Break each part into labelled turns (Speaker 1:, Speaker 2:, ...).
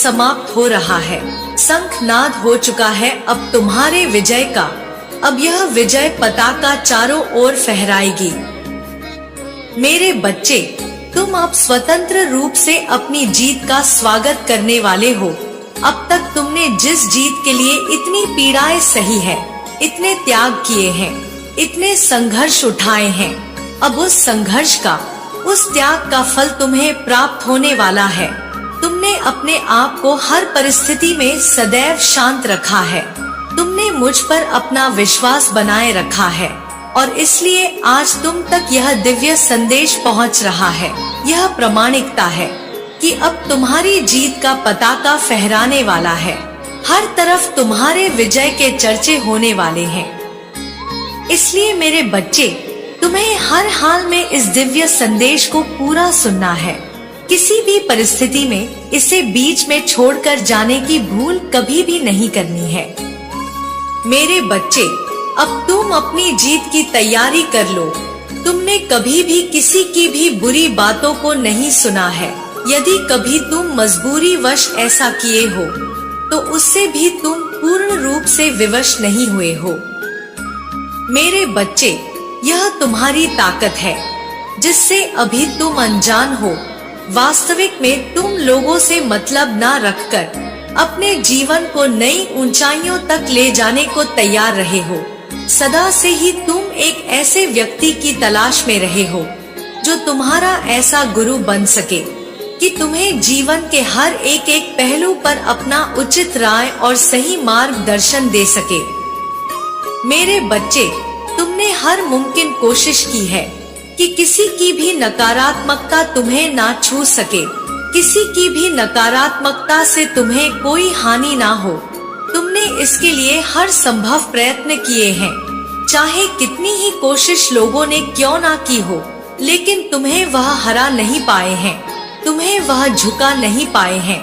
Speaker 1: समाप्त हो रहा है। शंखनाद हो चुका है अब तुम्हारे विजय का। अब यह विजय पताका चारों ओर फहराएगी। मेरे बच्चे, तुम अब स्वतंत्र रूप से अपनी जीत का स्वागत करने वाले हो। अब तक तुमने जिस जीत के लिए इतनी पीड़ाएं सही है, इतने त्याग किए हैं, इतने संघर्ष उठाए हैं, अब उस संघर्ष का, उस त्याग का फल तुम्हें प्राप्त होने वाला है। तुमने अपने आप को हर परिस्थिति में सदैव शांत रखा है। तुमने मुझ पर अपना विश्वास बनाए रखा है और इसलिए आज तुम तक यह दिव्य संदेश पहुंच रहा है। यह प्रमाणिकता है कि अब तुम्हारी जीत का पताका फहराने वाला है। हर तरफ तुम्हारे विजय के चर्चे होने वाले हैं। इसलिए मेरे बच्चे, तुम्हें हर हाल में इस दिव्य संदेश को पूरा सुनना है। किसी भी परिस्थिति में इसे बीच में छोड़कर जाने की भूल कभी भी नहीं करनी है। मेरे बच्चे, अब तुम अपनी जीत की तैयारी कर लो। तुमने कभी भी किसी की भी बुरी बातों को नहीं सुना है। यदि कभी तुम मजबूरीवश ऐसा किए हो, तो उससे भी तुम पूर्ण रूप से विवश नहीं हुए हो। मेरे बच्चे, यह तुम्हारी ताकत है जिससे अभी तुम अनजान हो। वास्तविक में तुम लोगों से मतलब ना रखकर अपने जीवन को नई ऊंचाइयों तक ले जाने को तैयार रहे हो। सदा से ही तुम एक ऐसे व्यक्ति की तलाश में रहे हो जो तुम्हारा ऐसा गुरु बन सके कि तुम्हें जीवन के हर एक पहलू पर अपना उचित राय और सही मार्गदर्शन दे सके। मेरे बच्चे, तुमने हर मुमकिन कोशिश की है कि किसी की भी नकारात्मकता तुम्हें ना छू सके, किसी की भी नकारात्मकता से तुम्हें कोई हानि ना हो। तुमने इसके लिए हर संभव प्रयत्न किए हैं, चाहे कितनी ही कोशिश लोगों ने क्यों ना की हो, लेकिन तुम्हें वह हरा नहीं पाए हैं, तुम्हें वह झुका नहीं पाए हैं।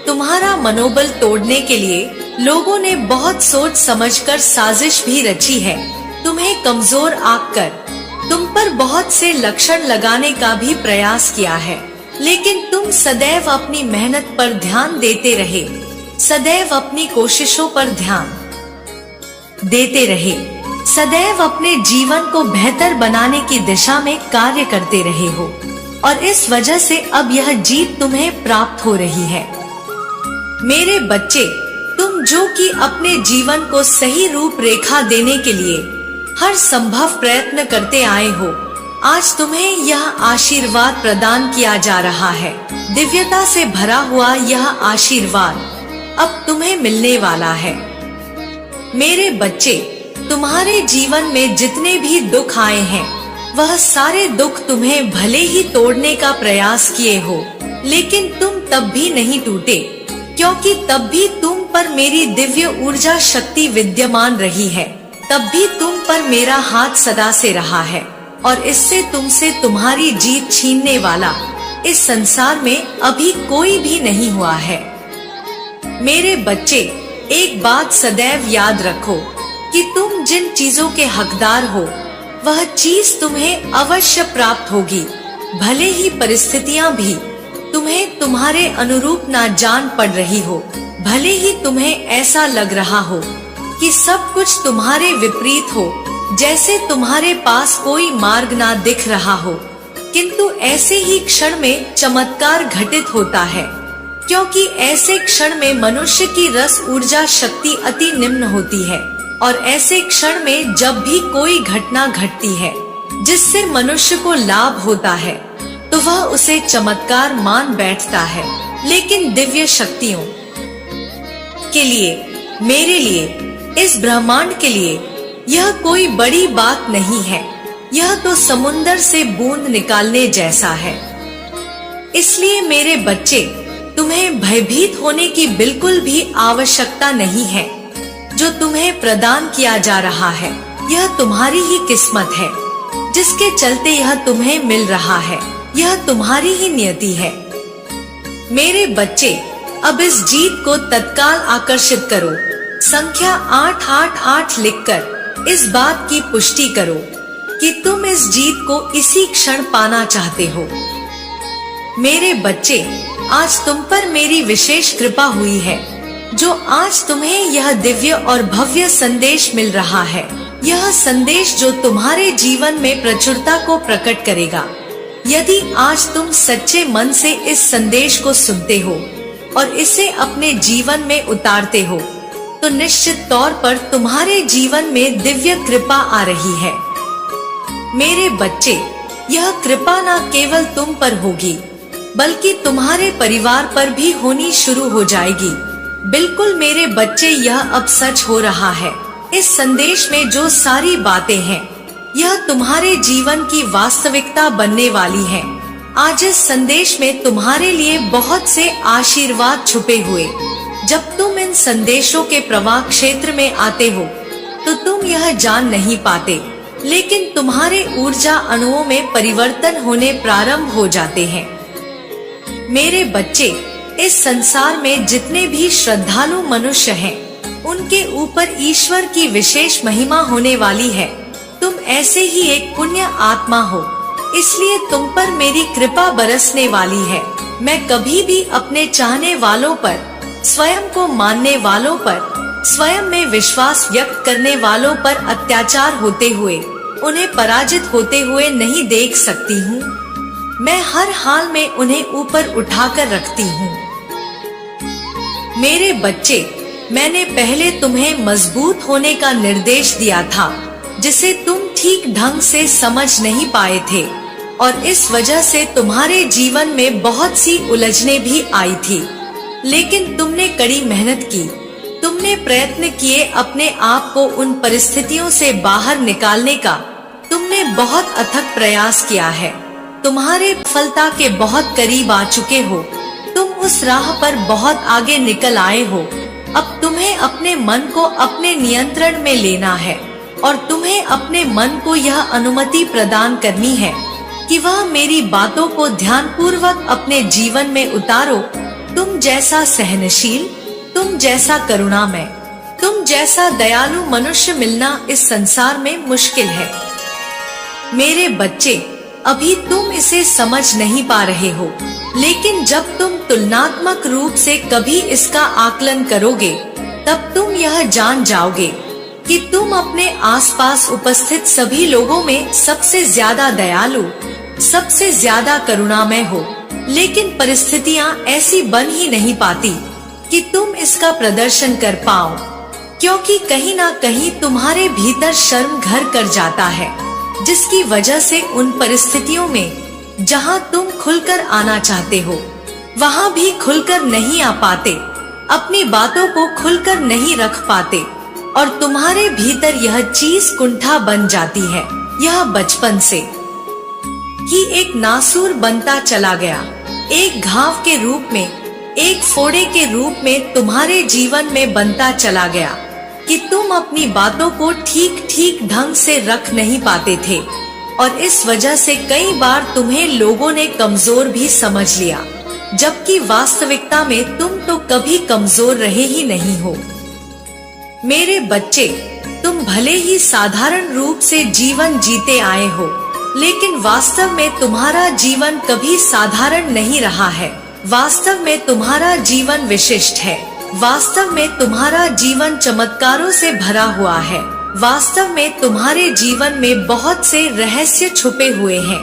Speaker 1: तुम्हारा मनोबल तोड़ने के लिए लोगों ने बहुत सोच समझकर साजिश भी रची है। तुम्हें कमजोर आंककर तुम पर बहुत से लक्षण लगाने का भी प्रयास किया है, लेकिन तुम सदैव अपनी मेहनत पर ध्यान देते रहे, सदैव अपनी कोशिशों पर ध्यान देते रहे, सदैव अपने जीवन को बेहतर बनाने की दिशा में कार्य करते रहे हो और इस वजह से अब यह जीत तुम्हें प्राप्त हो रही है। मेरे बच्चे, तुम जो कि अपने जीवन को सही रूप रेखा देने के लिए हर संभव प्रयत्न करते आए हो, आज तुम्हें यह आशीर्वाद प्रदान किया जा रहा है। दिव्यता से भरा हुआ यह आशीर्वाद अब तुम्हें मिलने वाला है। मेरे बच्चे, तुम्हारे जीवन में जितने भी दुख आए हैं, वह सारे दुख तुम्हें भले ही तोड़ने का प्रयास किए हो, लेकिन तुम तब भी नहीं टूटे, क्योंकि तब भी तुम पर मेरी दिव्य ऊर्जा शक्ति विद्यमान रही है। तब भी तुम पर मेरा हाथ सदा से रहा है और इससे तुमसे तुम्हारी जीत छीनने वाला इस संसार में अभी कोई भी नहीं हुआ है। मेरे बच्चे, एक बात सदैव याद रखो कि तुम जिन चीजों के हकदार हो, वह चीज तुम्हें अवश्य प्राप्त होगी। भले ही परिस्थितियां भी तुम्हें तुम्हारे अनुरूप ना जान पड़ रही हो, भले ही तुम्हें ऐसा लग रहा हो कि सब कुछ तुम्हारे विपरीत हो, जैसे तुम्हारे पास कोई मार्ग ना दिख रहा हो, किंतु ऐसे ही क्षण में चमत्कार घटित होता है, क्योंकि ऐसे क्षण में मनुष्य की रस ऊर्जा शक्ति अति निम्न होती है और ऐसे क्षण में जब भी कोई घटना घटती है जिससे मनुष्य को लाभ होता है, तो वह उसे चमत्कार मान बैठता है। लेकिन दिव्य शक्तियों के लिए, मेरे लिए, इस ब्रह्मांड के लिए यह कोई बड़ी बात नहीं है। यह तो समुंदर से बूंद निकालने जैसा है। इसलिए मेरे बच्चे, तुम्हें भयभीत होने की बिल्कुल भी आवश्यकता नहीं है। जो तुम्हें प्रदान किया जा रहा है, यह तुम्हारी ही किस्मत है, जिसके चलते यह तुम्हें मिल रहा है। यह तुम्हारी ही नियति है। मेरे बच्चे, अब इस जीत को तत्काल आकर्षित करो। संख्या 888 लिखकर इस बात की पुष्टि करो कि तुम इस जीत को इसी क्षण पाना चाहते हो। मेरे बच्चे, आज तुम पर मेरी विशेष कृपा हुई है, जो आज तुम्हें यह दिव्य और भव्य संदेश मिल रहा है। यह संदेश जो तुम्हारे जीवन में प्रचुरता को प्रकट करेगा। यदि आज तुम सच्चे मन से इस संदेश को सुनते हो और इसे अपने जीवन में उतारते हो, तो निश्चित तौर पर तुम्हारे जीवन में दिव्य कृपा आ रही है। मेरे बच्चे, यह कृपा न केवल तुम पर होगी, बल्कि तुम्हारे परिवार पर भी होनी शुरू हो जाएगी। बिल्कुल मेरे बच्चे, यह अब सच हो रहा है। इस संदेश में जो सारी बातें हैं, यह तुम्हारे जीवन की वास्तविकता बनने वाली है। आज इस संदेश में तुम्हारे लिए बहुत से आशीर्वाद छुपे हुए। जब तुम इन संदेशों के प्रवाह क्षेत्र में आते हो, तो तुम यह जान नहीं पाते, लेकिन तुम्हारे ऊर्जा अणुओं में परिवर्तन होने प्रारंभ हो जाते हैं। मेरे बच्चे, इस संसार में जितने भी श्रद्धालु मनुष्य हैं, उनके ऊपर ईश्वर की विशेष महिमा होने वाली है। तुम ऐसे ही एक पुण्य आत्मा हो, इसलिए तुम पर मेरी कृपा बरसने वाली है। मैं कभी भी अपने चाहने वालों पर, स्वयं को मानने वालों पर, स्वयं में विश्वास व्यक्त करने वालों पर अत्याचार होते हुए, उन्हें पराजित होते हुए नहीं देख सकती हूँ। मैं हर हाल में उन्हें ऊपर उठाकर रखती हूँ। मेरे बच्चे, मैंने पहले तुम्हें मजबूत होने का निर्देश दिया था, जिसे तुम ठीक ढंग से समझ नहीं पाए थे, और इस वजह से तुम्हारे जीवन में बहुत सी उलझनें भी आई थी। लेकिन तुमने कड़ी मेहनत की, तुमने प्रयत्न किए अपने आप को उन परिस्थितियों से बाहर निकालने का। तुमने बहुत अथक प्रयास किया है। तुम्हारे सफलता के बहुत करीब आ चुके हो। तुम उस राह पर बहुत आगे निकल आए हो। अब तुम्हें अपने मन को अपने नियंत्रण में लेना है, और तुम्हें अपने मन को यह अनुमति प्रदान करनी है कि वह मेरी बातों को ध्यानपूर्वक अपने जीवन में उतारो। तुम जैसा सहनशील, तुम जैसा करुणामय, तुम जैसा दयालु मनुष्य मिलना इस संसार में मुश्किल है। मेरे बच्चे, अभी तुम इसे समझ नहीं पा रहे हो, लेकिन जब तुम तुलनात्मक रूप से कभी इसका आकलन करोगे, तब तुम यह जान जाओगे कि तुम अपने आसपास उपस्थित सभी लोगों में सबसे ज्यादा दयालु, सबसे ज्यादा करुणामय हो। लेकिन परिस्थितियां ऐसी बन ही नहीं पाती कि तुम इसका प्रदर्शन कर पाओ, क्योंकि कहीं ना कहीं तुम्हारे भीतर शर्म घर कर जाता है, जिसकी वजह से उन परिस्थितियों में जहां तुम खुलकर आना चाहते हो, वहां भी खुलकर नहीं आ पाते, अपनी बातों को खुलकर नहीं रख पाते, और तुम्हारे भीतर यह चीज कुंठा बन जाती है। यह बचपन से ही एक नासूर बनता चला गया, एक घाव के रूप में, एक फोड़े के रूप में तुम्हारे जीवन में बनता चला गया कि तुम अपनी बातों को ठीक ठीक ढंग से रख नहीं पाते थे, और इस वजह से कई बार तुम्हें लोगों ने कमजोर भी समझ लिया, जबकि वास्तविकता में तुम तो कभी कमजोर रहे ही नहीं हो। मेरे बच्चे, तुम भले ही साधारण रूप से जीवन जीते आए हो, लेकिन वास्तव में तुम्हारा जीवन कभी साधारण नहीं रहा है। वास्तव में तुम्हारा जीवन विशिष्ट है। वास्तव में तुम्हारा जीवन चमत्कारों से भरा हुआ है। वास्तव में तुम्हारे जीवन में बहुत से रहस्य छुपे हुए हैं,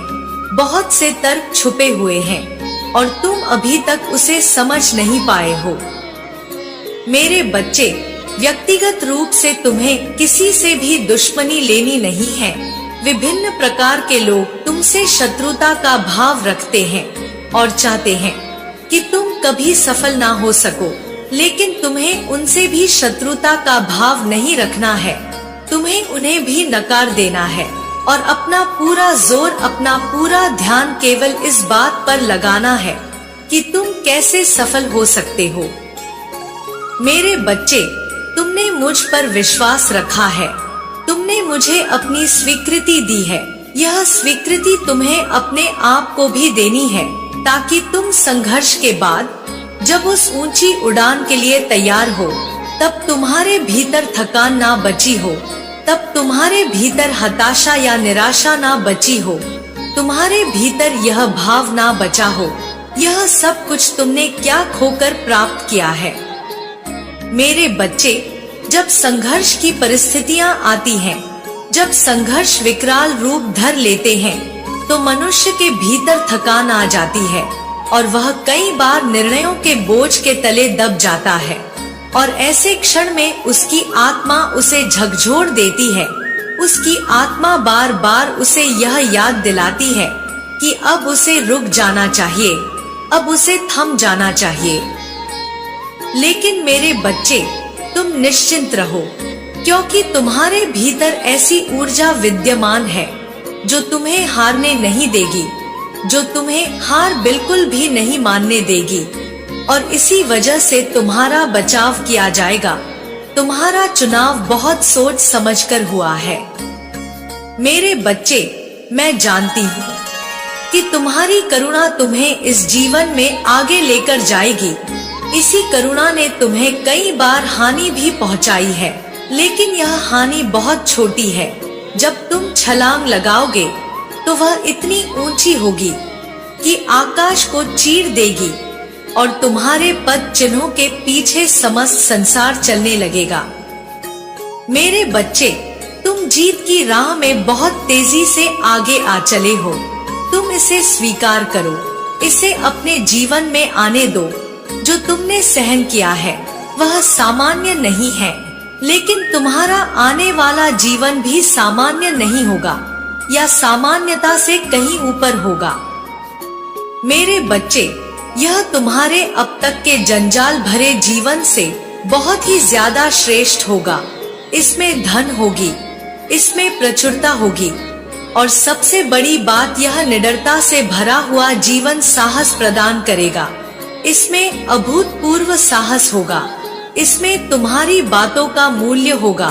Speaker 1: बहुत से तर्क छुपे हुए हैं, और तुम अभी तक उसे समझ नहीं पाए हो। मेरे बच्चे, व्यक्तिगत रूप से तुम्हें किसी से भी दुश्मनी लेनी नहीं है। विभिन्न प्रकार के लोग तुमसे शत्रुता का भाव रखते हैं और चाहते हैं कि तुम कभी सफल ना हो सको, लेकिन तुम्हें उनसे भी शत्रुता का भाव नहीं रखना है। तुम्हें उन्हें भी नकार देना है और अपना पूरा जोर, अपना पूरा ध्यान केवल इस बात पर लगाना है कि तुम कैसे सफल हो सकते हो। मेरे बच्चे, तुमने मुझ पर विश्वास रखा है, तुमने मुझे अपनी स्वीकृति दी है। यह स्वीकृति तुम्हें अपने आप को भी देनी है, ताकि तुम संघर्ष के बाद जब उस ऊंची उड़ान के लिए तैयार हो, तब तुम्हारे भीतर थकान ना बची हो, तब तुम्हारे भीतर हताशा या निराशा ना बची हो, तुम्हारे भीतर यह भाव ना बचा हो, यह सब कुछ तुमने क्या खोकर प्राप्त किया है। मेरे बच्चे, जब संघर्ष की परिस्थितियां आती हैं, जब संघर्ष विकराल रूप धर लेते हैं, तो मनुष्य के भीतर थकान आ जाती है और वह कई बार निर्णयों के बोझ के तले दब जाता है। और ऐसे क्षण में उसकी आत्मा उसे झकझोर देती है। उसकी आत्मा बार बार उसे यह याद दिलाती है कि अब उसे रुक जाना चाहिए, अब उसे थम जाना चाहिए। लेकिन मेरे बच्चे, तुम निश्चिंत रहो, क्योंकि तुम्हारे भीतर ऐसी ऊर्जा विद्यमान है जो तुम्हें हारने नहीं देगी, जो तुम्हें हार बिल्कुल भी नहीं मानने देगी। और इसी वजह से तुम्हारा बचाव किया जाएगा। तुम्हारा चुनाव बहुत सोच समझकर हुआ है। मेरे बच्चे, मैं जानती हूँ कि तुम्हारी करुणा तुम्हें इस जीवन में आगे लेकर जाएगी। इसी करुणा ने तुम्हें कई बार हानि भी पहुँचाई है, लेकिन यह हानि बहुत छोटी है। जब तुम छलांग लगाओगे तो वह इतनी ऊंची होगी कि आकाश को चीर देगी और तुम्हारे पद चिन्हों के पीछे समस्त संसार चलने लगेगा। मेरे बच्चे, तुम जीत की राह में बहुत तेजी से आगे आ चले हो। तुम इसे स्वीकार करो, इसे अपने जीवन में आने दो। जो तुमने सहन किया है वह सामान्य नहीं है, लेकिन तुम्हारा आने वाला जीवन भी सामान्य नहीं होगा, या सामान्यता से कहीं ऊपर होगा। मेरे बच्चे, यह तुम्हारे अब तक के जंजाल भरे जीवन से बहुत ही ज्यादा श्रेष्ठ होगा। इसमें धन होगी, इसमें प्रचुरता होगी, और सबसे बड़ी बात, यह निडरता से भरा हुआ जीवन साहस प्रदान करेगा। इसमें अभूतपूर्व साहस होगा। इसमें तुम्हारी बातों का मूल्य होगा।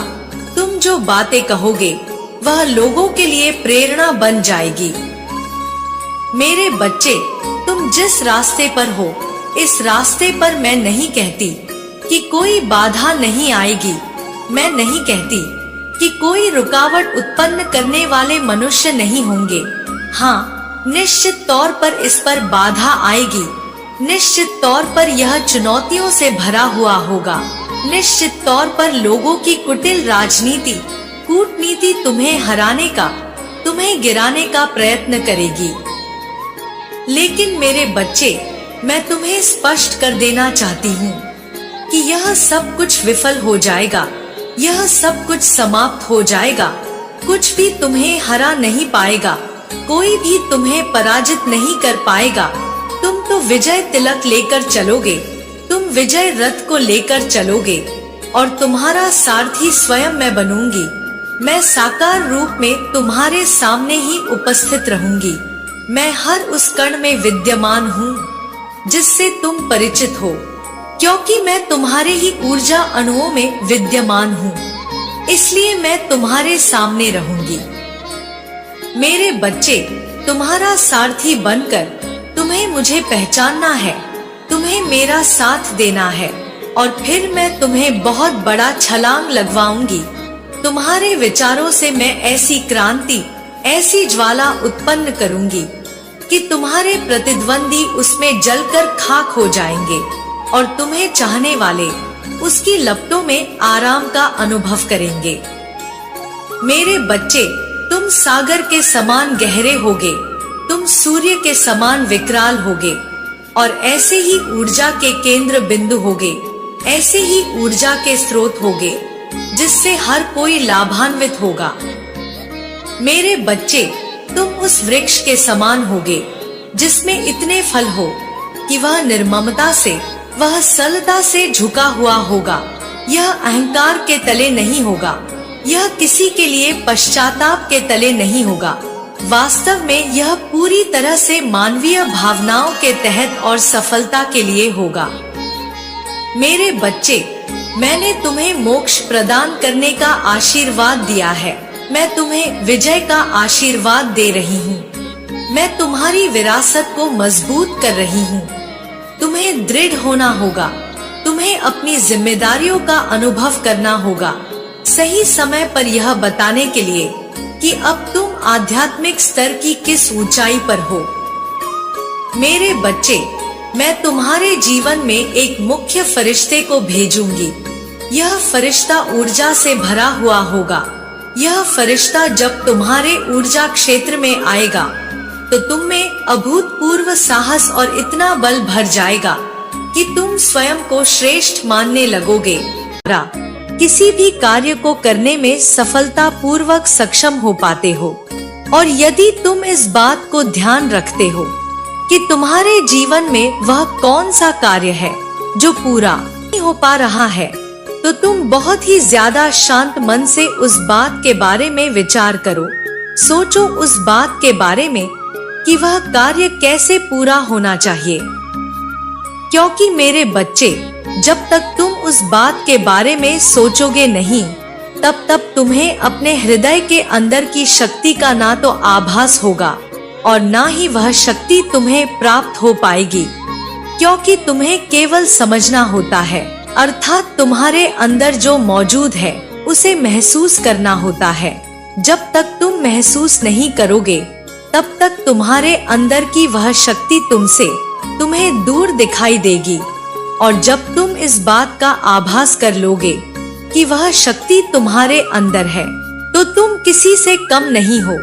Speaker 1: तुम जो बातें कहोगे वह लोगों के लिए प्रेरणा बन जाएगी। मेरे बच्चे, तुम जिस रास्ते पर हो, इस रास्ते पर मैं नहीं कहती कि कोई बाधा नहीं आएगी। मैं नहीं कहती कि कोई रुकावट उत्पन्न करने वाले मनुष्य नहीं होंगे। हाँ, निश्चित तौर पर इस पर बाधा आएगी। निश्चित तौर पर यह चुनौतियों से भरा हुआ होगा। निश्चित तौर पर लोगों की कुटिल राजनीति, कूटनीति तुम्हें हराने का, तुम्हें गिराने का प्रयत्न करेगी। लेकिन मेरे बच्चे, मैं तुम्हें स्पष्ट कर देना चाहती हूँ कि यह सब कुछ विफल हो जाएगा। यह सब कुछ समाप्त हो जाएगा। कुछ भी तुम्हें हरा नहीं पाएगा। कोई भी तुम्हें पराजित नहीं कर पाएगा। तुम तो विजय तिलक लेकर चलोगे। तुम विजय रथ को लेकर चलोगे और तुम्हारा सारथी स्वयं मैं बनूंगी। मैं साकार रूप में तुम्हारे सामने ही उपस्थित रहूंगी। मैं हर उस कण में विद्यमान हूँ जिससे तुम परिचित हो, क्योंकि मैं तुम्हारे ही ऊर्जा अणुओं में विद्यमान हूँ। इसलिए मैं तुम्हारे सामने रहूंगी। मेरे बच्चे, तुम्हारा सारथी बनकर तुम्हें मुझे पहचानना है, तुम्हें मेरा साथ देना है, और फिर मैं तुम्हें बहुत बड़ा छलांग लगवाऊंगी। तुम्हारे विचारों से मैं ऐसी क्रांति, ऐसी ज्वाला उत्पन्न करूंगी कि तुम्हारे प्रतिद्वंदी उसमें जलकर खाक हो जाएंगे और तुम्हें चाहने वाले उसकी लपटों में आराम का अनुभव करेंगे। मेरे बच्चे, तुम सागर के समान गहरे होगे, तुम सूर्य के समान विकराल होगे, और ऐसे ही ऊर्जा के केंद्र बिंदु होगे, ऐसे ही ऊर्जा के स्रोत होगे जिससे हर कोई लाभान्वित होगा। मेरे बच्चे, तुम उस वृक्ष के समान होगे जिसमें इतने फल हो कि वह निर्ममता से, वह सरलता से झुका हुआ होगा। यह अहंकार के तले नहीं होगा। यह किसी के लिए पश्चाताप के तले नहीं होगा। वास्तव में यह पूरी तरह से मानवीय भावनाओं के तहत और सफलता के लिए होगा। मेरे बच्चे, मैंने तुम्हें मोक्ष प्रदान करने का आशीर्वाद दिया है। मैं तुम्हें विजय का आशीर्वाद दे रही हूँ। मैं तुम्हारी विरासत को मजबूत कर रही हूँ। तुम्हें दृढ़ होना होगा। तुम्हें अपनी जिम्मेदारियों का अनुभव करना होगा, सही समय पर यह बताने के लिए कि अब तुम आध्यात्मिक स्तर की किस ऊंचाई पर हो। मेरे बच्चे, मैं तुम्हारे जीवन में एक मुख्य फरिश्ते को भेजूंगी। यह फरिश्ता ऊर्जा से भरा हुआ होगा। यह फरिश्ता जब तुम्हारे ऊर्जा क्षेत्र में आएगा तो तुम में अभूतपूर्व साहस और इतना बल भर जाएगा कि तुम स्वयं को श्रेष्ठ मानने लगोगे। किसी भी कार्य को करने में सफलता पूर्वक सक्षम हो पाते हो। और यदि तुम इस बात को ध्यान रखते हो कि तुम्हारे जीवन में वह कौन सा कार्य है जो पूरा नहीं हो पा रहा है, तो तुम बहुत ही ज्यादा शांत मन से उस बात के बारे में विचार करो। सोचो उस बात के बारे में कि वह कार्य कैसे पूरा होना चाहिए। क्योंकि मेरे बच्चे, जब तक तुम उस बात के बारे में सोचोगे नहीं, तब तक तुम्हें अपने हृदय के अंदर की शक्ति का ना तो आभास होगा और ना ही वह शक्ति तुम्हें प्राप्त हो पाएगी। क्योंकि तुम्हें केवल समझना होता है, अर्थात तुम्हारे अंदर जो मौजूद है उसे महसूस करना होता है। जब तक तुम महसूस नहीं करोगे, तब तक तुम्हारे अंदर की वह शक्ति तुम्हें दूर दिखाई देगी। और जब तुम इस बात का आभास कर लोगे कि वह शक्ति तुम्हारे अंदर है, तो तुम किसी से कम नहीं हो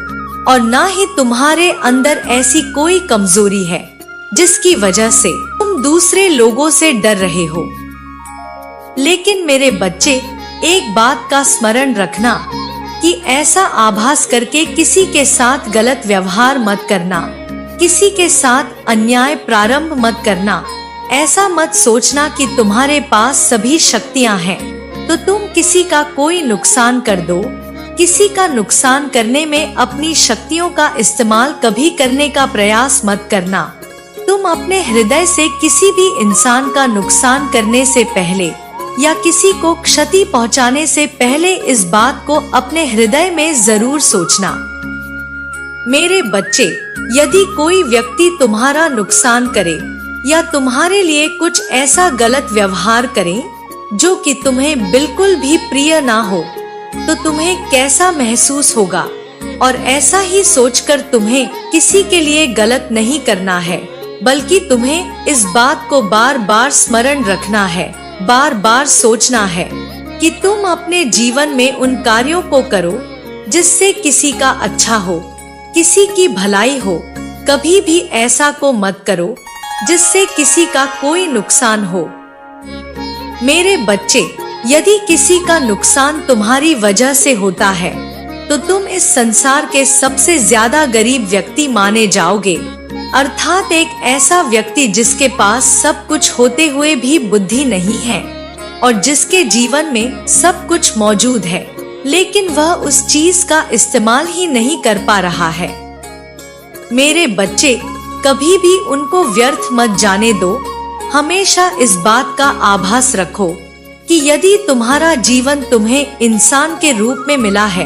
Speaker 1: और ना ही तुम्हारे अंदर ऐसी कोई कमजोरी है जिसकी वजह से तुम दूसरे लोगों से डर रहे हो। लेकिन मेरे बच्चे, एक बात का स्मरण रखना कि ऐसा आभास करके किसी के साथ गलत व्यवहार मत करना, किसी के साथ अन्याय प्रारंभ मत करना। ऐसा मत सोचना कि तुम्हारे पास सभी शक्तियां हैं तो तुम किसी का कोई नुकसान कर दो। किसी का नुकसान करने में अपनी शक्तियों का इस्तेमाल कभी करने का प्रयास मत करना। तुम अपने हृदय से किसी भी इंसान का नुकसान करने से पहले या किसी को क्षति पहुंचाने से पहले इस बात को अपने हृदय में जरूर सोचना। मेरे बच्चे, यदि कोई व्यक्ति तुम्हारा नुकसान करे या तुम्हारे लिए कुछ ऐसा गलत व्यवहार करे जो कि तुम्हें बिल्कुल भी प्रिय ना हो, तो तुम्हें कैसा महसूस होगा। और ऐसा ही सोचकर तुम्हें किसी के लिए गलत नहीं करना है, बल्कि तुम्हें इस बात को बार बार स्मरण रखना है, बार बार सोचना है कि तुम अपने जीवन में उन कार्यों को करो जिससे किसी का अच्छा हो, किसी की भलाई हो। कभी भी ऐसा को मत करो जिससे किसी का कोई नुकसान हो। मेरे बच्चे, यदि किसी का नुकसान तुम्हारी वजह से होता है तो तुम इस संसार के सबसे ज्यादा गरीब व्यक्ति माने जाओगे। अर्थात एक ऐसा व्यक्ति जिसके पास सब कुछ होते हुए भी बुद्धि नहीं है और जिसके जीवन में सब कुछ मौजूद है, लेकिन वह उस चीज का इस्तेमाल ही नहीं कर पा रहा है। मेरे बच्चे, कभी भी उनको व्यर्थ मत जाने दो। हमेशा इस बात का आभास रखो कि यदि तुम्हारा जीवन तुम्हें इंसान के रूप में मिला है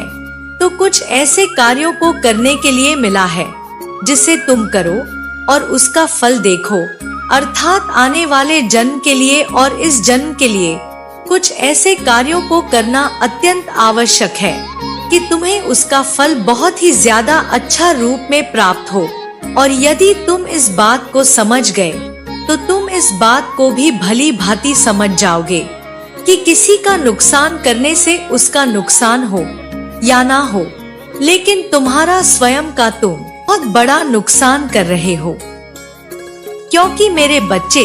Speaker 1: तो कुछ ऐसे कार्यों को करने के लिए मिला है जिसे तुम करो और उसका फल देखो। अर्थात आने वाले जन्म के लिए और इस जन्म के लिए कुछ ऐसे कार्यों को करना अत्यंत आवश्यक है कि तुम्हें उसका फल बहुत ही ज्यादा अच्छा रूप में प्राप्त हो। और यदि तुम इस बात को समझ गए तो तुम इस बात को भी भली भांति समझ जाओगे कि किसी का नुकसान करने से उसका नुकसान हो या ना हो, लेकिन तुम्हारा स्वयं का तुम बहुत बड़ा नुकसान कर रहे हो। क्योंकि मेरे बच्चे,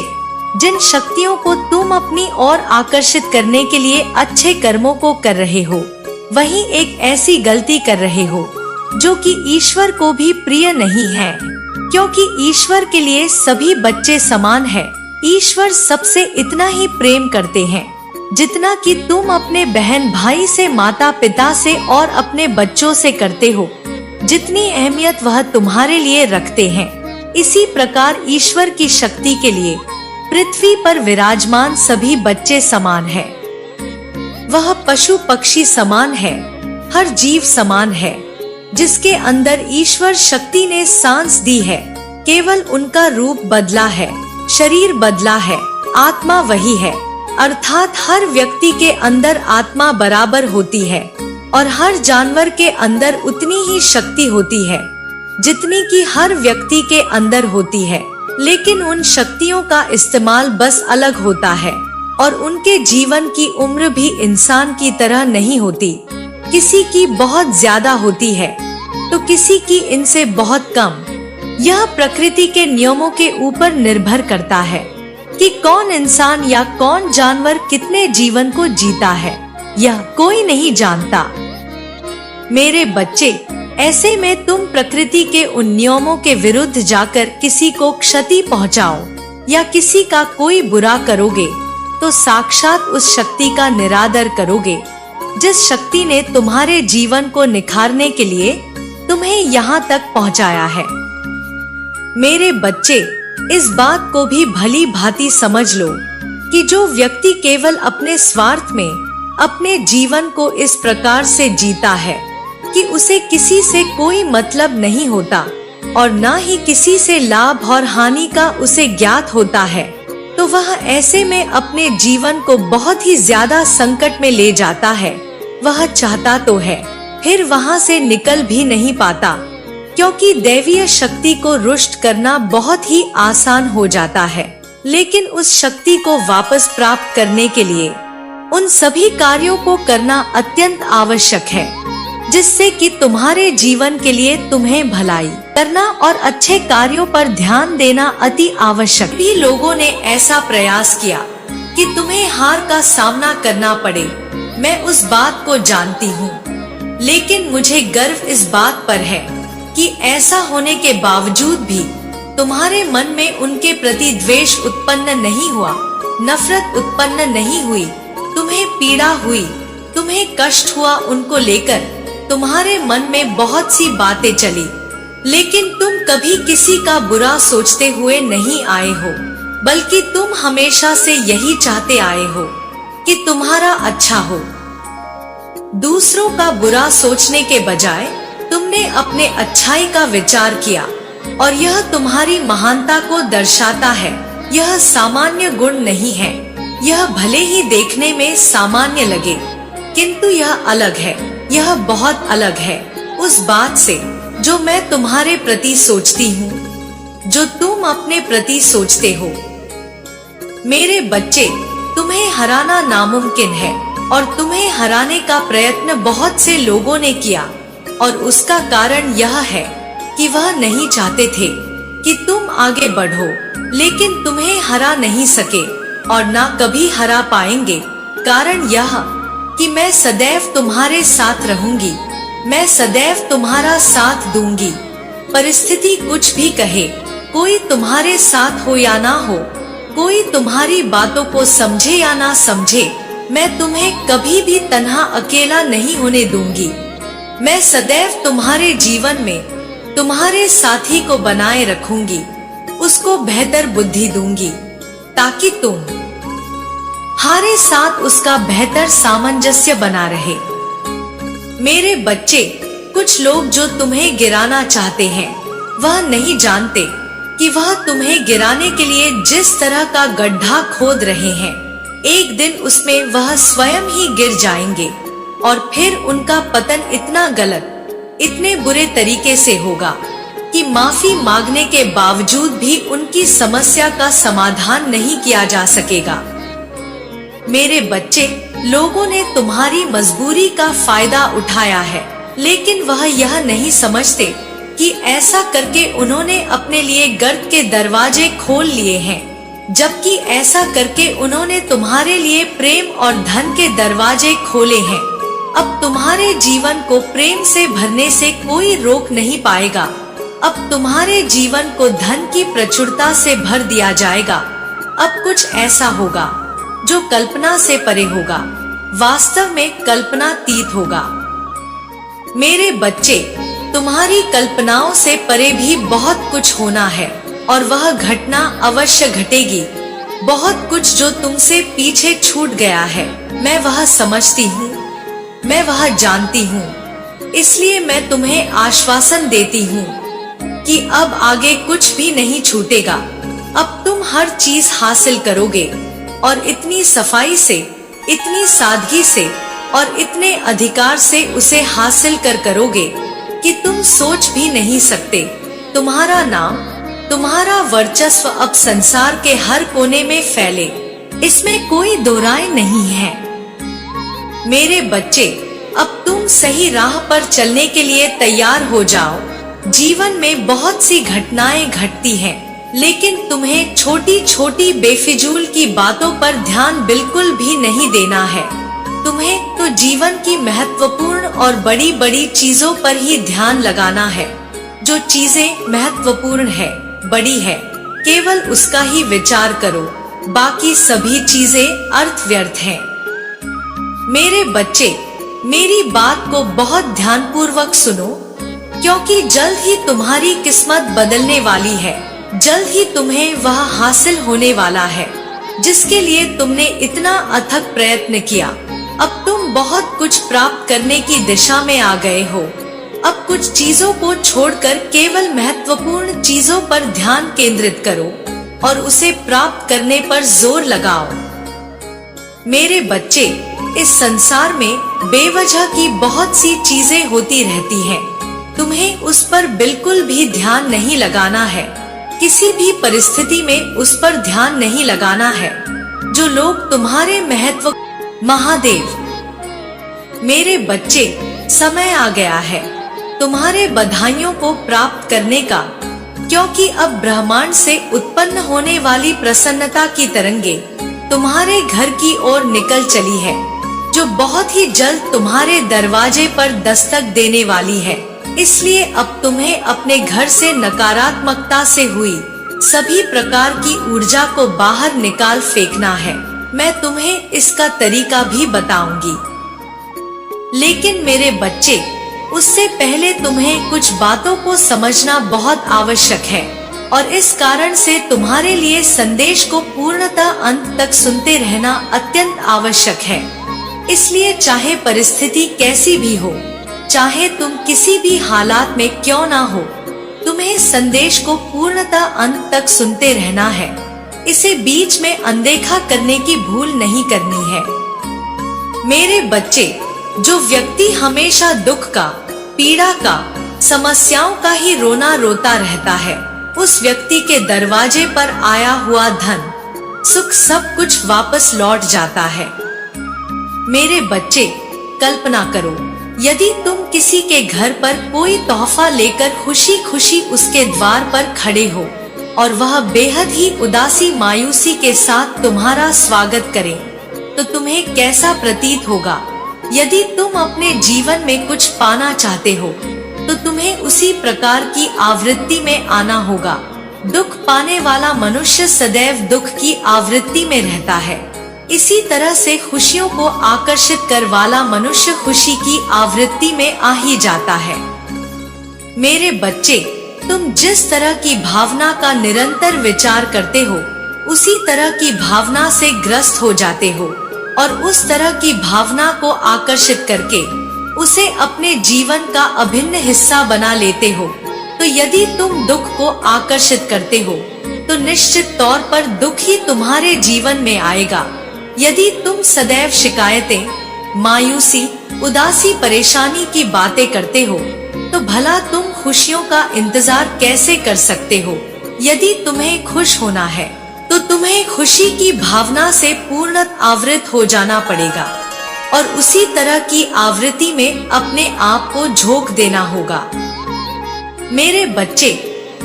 Speaker 1: जिन शक्तियों को तुम अपनी ओर आकर्षित करने के लिए अच्छे कर्मों को कर रहे हो, वहीं एक ऐसी गलती कर रहे हो जो कि ईश्वर को भी प्रिय नहीं है। क्योंकि ईश्वर के लिए सभी बच्चे समान हैं। ईश्वर सबसे इतना ही प्रेम करते हैं जितना कि तुम अपने बहन भाई से, माता पिता से और अपने बच्चों से करते हो, जितनी अहमियत वह तुम्हारे लिए रखते हैं। इसी प्रकार ईश्वर की शक्ति के लिए पृथ्वी पर विराजमान सभी बच्चे समान हैं। वह पशु पक्षी समान है, हर जीव समान है जिसके अंदर ईश्वर शक्ति ने सांस दी है। केवल उनका रूप बदला है, शरीर बदला है, आत्मा वही है। अर्थात हर व्यक्ति के अंदर आत्मा बराबर होती है और हर जानवर के अंदर उतनी ही शक्ति होती है जितनी कि हर व्यक्ति के अंदर होती है। लेकिन उन शक्तियों का इस्तेमाल बस अलग होता है और उनके जीवन की उम्र भी इंसान की तरह नहीं होती। किसी की बहुत ज्यादा होती है तो किसी की इनसे बहुत कम। यह प्रकृति के नियमों के ऊपर निर्भर करता है कि कौन इंसान या कौन जानवर कितने जीवन को जीता है, यह कोई नहीं जानता। मेरे बच्चे, ऐसे में तुम प्रकृति के उन नियमों के विरुद्ध जाकर किसी को क्षति पहुंचाओ या किसी का कोई बुरा करोगे तो साक्षात उस शक्ति का निरादर करोगे जिस शक्ति ने तुम्हारे जीवन को निखारने के लिए तुम्हें यहाँ तक पहुँचाया है। मेरे बच्चे, इस बात को भी भली भांति समझ लो कि जो व्यक्ति केवल अपने स्वार्थ में अपने जीवन को इस प्रकार से जीता है कि उसे किसी से कोई मतलब नहीं होता और न ही किसी से लाभ और हानि का उसे ज्ञात होता है, तो वह ऐसे में अपने जीवन को बहुत ही ज्यादा संकट में ले जाता है। वह चाहता तो है, फिर वहाँ से निकल भी नहीं पाता, क्योंकि दैवीय शक्ति को रुष्ट करना बहुत ही आसान हो जाता है, लेकिन उस शक्ति को वापस प्राप्त करने के लिए उन सभी कार्यों को करना अत्यंत आवश्यक है जिससे कि तुम्हारे जीवन के लिए तुम्हें भलाई करना और अच्छे कार्यों पर ध्यान देना अति आवश्यक। भी लोगों ने ऐसा प्रयास किया कि तुम्हें हार का सामना करना पड़े, मैं उस बात को जानती हूँ, लेकिन मुझे गर्व इस बात पर है कि ऐसा होने के बावजूद भी तुम्हारे मन में उनके प्रति द्वेष उत्पन्न नहीं हुआ, नफरत उत्पन्न नहीं हुई, तुम्हें पीड़ा हुई, तुम्हें कष्ट हुआ। उनको लेकर तुम्हारे मन में बहुत सी बातें चली, लेकिन तुम कभी किसी का बुरा सोचते हुए नहीं आए हो, बल्कि तुम हमेशा से यही चाहते आए हो कि तुम्हारा अच्छा हो। दूसरों का बुरा सोचने के बजाय तुमने अपने अच्छाई का विचार किया और यह तुम्हारी महानता को दर्शाता है। यह सामान्य गुण नहीं है, यह भले ही देखने में सामान्य लगे, किंतु यह अलग है, यह बहुत अलग है उस बात से जो मैं तुम्हारे प्रति सोचती हूँ, जो तुम अपने प्रति सोचते हो। मेरे बच्चे, तुम्हें हराना नामुमकिन है और तुम्हें हराने का प्रयत्न बहुत से लोगों ने किया और उसका कारण यह है कि वह नहीं चाहते थे कि तुम आगे बढ़ो, लेकिन तुम्हें हरा नहीं सके और ना कभी हरा पाएंगे। कारण यह कि मैं सदैव तुम्हारे साथ रहूंगी, मैं सदैव तुम्हारा साथ दूंगी। परिस्थिति कुछ भी कहे, कोई तुम्हारे साथ हो या ना हो, कोई तुम्हारी बातों को समझे या ना समझे, मैं तुम्हें कभी भी तन्हा अकेला नहीं होने दूंगी। मैं सदैव तुम्हारे जीवन में तुम्हारे साथी को बनाए रखूंगी, उसको बेहतर बुद्धि दूंगी ताकि तुम्हारे साथ उसका बेहतर सामंजस्य बना रहे। मेरे बच्चे, कुछ लोग जो तुम्हें गिराना चाहते हैं वह नहीं जानते कि वह तुम्हें गिराने के लिए जिस तरह का गड्ढा खोद रहे हैं, एक दिन उसमें वह स्वयं ही गिर जाएंगे और फिर उनका पतन इतना गलत, इतने बुरे तरीके से होगा कि माफी मांगने के बावजूद भी उनकी समस्या का समाधान नहीं किया जा सकेगा। मेरे बच्चे, लोगों ने तुम्हारी मजबूरी का फायदा उठाया है, लेकिन वह यह नहीं समझते कि ऐसा करके उन्होंने अपने लिए गर्त के दरवाजे खोल लिए हैं, जबकि ऐसा करके उन्होंने तुम्हारे लिए प्रेम और धन के दरवाजे खोले हैं। अब तुम्हारे जीवन को प्रेम से भरने से कोई रोक नहीं पाएगा। अब तुम्हारे जीवन को धन की प्रचुरता से भर दिया जाएगा। अब कुछ ऐसा होगा जो कल्पना से परे होगा, वास्तव में कल्पनातीत होगा। मेरे बच्चे, तुम्हारी कल्पनाओं से परे भी बहुत कुछ होना है और वह घटना अवश्य घटेगी। बहुत कुछ जो तुमसे पीछे छूट गया है, मैं वह समझती हूँ, मैं वह जानती हूँ। इसलिए मैं तुम्हें आश्वासन देती हूँ कि अब आगे कुछ भी नहीं छूटेगा। अब तुम हर चीज हासिल करोगे और इतनी सफाई से, इतनी सादगी से और इतने अधिकार से उसे हासिल कर करोगे कि तुम सोच भी नहीं सकते। तुम्हारा नाम तुम्हारा वर्चस्व अब संसार के हर कोने में फैले, इसमें कोई दो राय नहीं है। मेरे बच्चे, अब तुम सही राह पर चलने के लिए तैयार हो जाओ। जीवन में बहुत सी घटनाएं घटती हैं, लेकिन तुम्हें छोटी छोटी बेफिजूल की बातों पर ध्यान बिल्कुल भी नहीं देना है। तुम्हें तो जीवन की महत्वपूर्ण और बड़ी बड़ी चीजों पर ही ध्यान लगाना है। जो चीजें महत्वपूर्ण है, बड़ी है, केवल उसका ही विचार करो। बाकी सभी चीजें अर्थ व्यर्थ हैं। मेरे बच्चे, मेरी बात को बहुत ध्यानपूर्वक सुनो, क्योंकि जल्द ही तुम्हारी किस्मत बदलने वाली है। जल्द ही तुम्हें वह हासिल होने वाला है जिसके लिए तुमने इतना अथक प्रयत्न किया। अब तुम बहुत कुछ प्राप्त करने की दिशा में आ गए हो। अब कुछ चीजों को छोड़कर केवल महत्वपूर्ण चीजों पर ध्यान केंद्रित करो और उसे प्राप्त करने पर जोर लगाओ। मेरे बच्चे, इस संसार में बेवजह की बहुत सी चीजें होती रहती हैं। तुम्हें उस पर बिल्कुल भी ध्यान नहीं लगाना है। किसी भी परिस्थिति में उस पर ध्यान नहीं लगाना है। जो लोग तुम्हारे महत्व महादेव, मेरे बच्चे, समय आ गया है तुम्हारे बधाइयों को प्राप्त करने का, क्योंकि अब ब्रह्मांड से उत्पन्न होने वाली प्रसन्नता की तरंगे तुम्हारे घर की ओर निकल चली है, जो बहुत ही जल्द तुम्हारे दरवाजे पर दस्तक देने वाली है। इसलिए अब तुम्हें अपने घर से नकारात्मकता से हुई सभी प्रकार की ऊर्जा को बाहर निकाल फेंकना है। मैं तुम्हें इसका तरीका भी बताऊंगी, लेकिन मेरे बच्चे, उससे पहले तुम्हें कुछ बातों को समझना बहुत आवश्यक है और इस कारण से तुम्हारे लिए संदेश को पूर्णतः अंत तक सुनते रहना अत्यंत आवश्यक है। इसलिए चाहे परिस्थिति कैसी भी हो, चाहे तुम किसी भी हालात में क्यों ना हो, तुम्हें संदेश को पूर्णतः अंत तक सुनते रहना है। इसे बीच में अनदेखा करने की भूल नहीं करनी है। मेरे बच्चे, जो व्यक्ति हमेशा दुख का, पीड़ा का, समस्याओं का ही रोना रोता रहता है, उस व्यक्ति के दरवाजे पर आया हुआ धन, सुख, सब कुछ वापस लौट जाता है। मेरे बच्चे, कल्पना करो, यदि तुम किसी के घर पर कोई तोहफा लेकर खुशी खुशी उसके द्वार पर खड़े हो और वह बेहद ही उदासी मायूसी के साथ तुम्हारा स्वागत करे, तो तुम्हें कैसा प्रतीत होगा? यदि तुम अपने जीवन में कुछ पाना चाहते हो, तो तुम्हें उसी प्रकार की आवृत्ति में आना होगा। दुख पाने वाला मनुष्य सदैव दुख की आवृत्ति में रहता है। इसी तरह से खुशियों को आकर्षित कर वाला मनुष्य खुशी की आवृत्ति में आ ही जाता है। मेरे बच्चे, तुम जिस तरह की भावना का निरंतर विचार करते हो, उसी तरह की भावना से ग्रस्त हो जाते हो और उस तरह की भावना को आकर्षित करके उसे अपने जीवन का अभिन्न हिस्सा बना लेते हो। तो यदि तुम दुख को आकर्षित करते हो, तो निश्चित तौर पर दुख ही तुम्हारे जीवन में आएगा। यदि तुम सदैव शिकायतें, मायूसी, उदासी, परेशानी की बातें करते हो, तो भला तुम खुशियों का इंतजार कैसे कर सकते हो? यदि तुम्हें खुश होना है, तो तुम्हें खुशी की भावना से पूर्णतः आवृत हो जाना पड़ेगा और उसी तरह की आवृत्ति में अपने आप को झोंक देना होगा। मेरे बच्चे,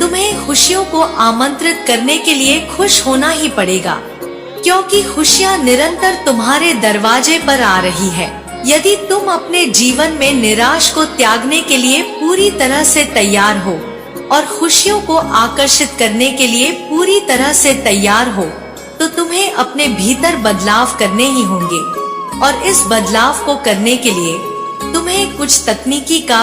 Speaker 1: तुम्हें खुशियों को आमंत्रित करने के लिए खुश होना ही पड़ेगा, क्योंकि खुशियाँ निरंतर तुम्हारे दरवाजे पर आ रही है। यदि तुम अपने जीवन में निराश को त्यागने के लिए पूरी तरह से तैयार हो और खुशियों को आकर्षित करने के लिए पूरी तरह से तैयार हो, तो तुम्हें अपने भीतर बदलाव करने ही होंगे और इस बदलाव को करने के लिए तुम्हें कुछ तकनीकी का